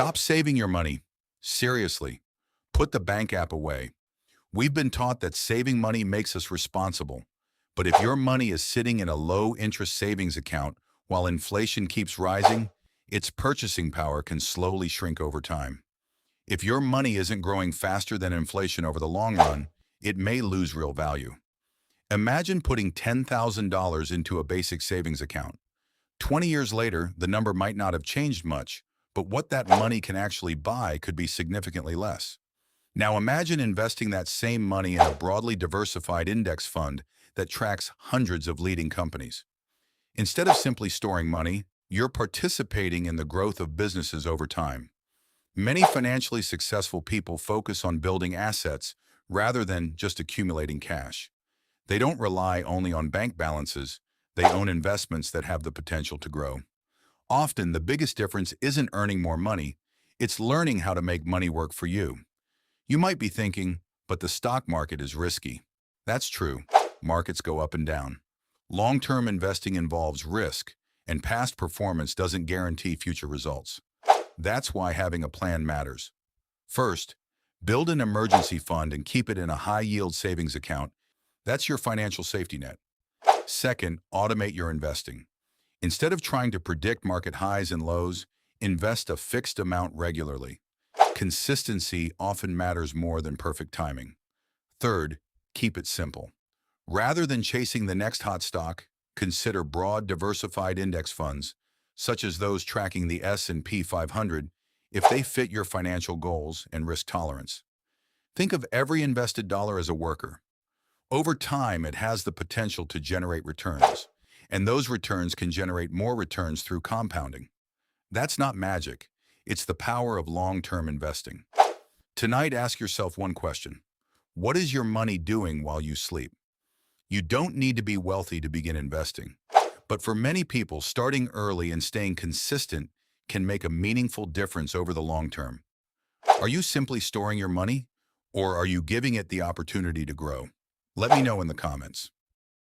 Stop saving your money. Seriously, put the bank app away. We've been taught that saving money makes us responsible. But if your money is sitting in a low-interest savings account while inflation keeps rising, its purchasing power can slowly shrink over time. If your money isn't growing faster than inflation over the long run, it may lose real value. Imagine putting $10,000 into a basic savings account. 20 years later, the number might not have changed much, but what that money can actually buy could be significantly less. Now imagine investing that same money in a broadly diversified index fund that tracks hundreds of leading companies. Instead of simply storing money, you're participating in the growth of businesses over time. Many financially successful people focus on building assets rather than just accumulating cash. They don't rely only on bank balances, they own investments that have the potential to grow. Often, the biggest difference isn't earning more money, it's learning how to make money work for you. You might be thinking, but the stock market is risky. That's true. Markets go up and down. Long-term investing involves risk, and past performance doesn't guarantee future results. That's why having a plan matters. First, build an emergency fund and keep it in a high-yield savings account. That's your financial safety net. Second, automate your investing. Instead of trying to predict market highs and lows, invest a fixed amount regularly. Consistency often matters more than perfect timing. Third, keep it simple. Rather than chasing the next hot stock, consider broad, diversified index funds, such as those tracking the S&P 500, if they fit your financial goals and risk tolerance. Think of every invested dollar as a worker. Over time, it has the potential to generate returns, and those returns can generate more returns through compounding. That's not magic. It's the power of long-term investing. Tonight, ask yourself one question. What is your money doing while you sleep? You don't need to be wealthy to begin investing. But for many people, starting early and staying consistent can make a meaningful difference over the long term. Are you simply storing your money, or are you giving it the opportunity to grow? Let me know in the comments.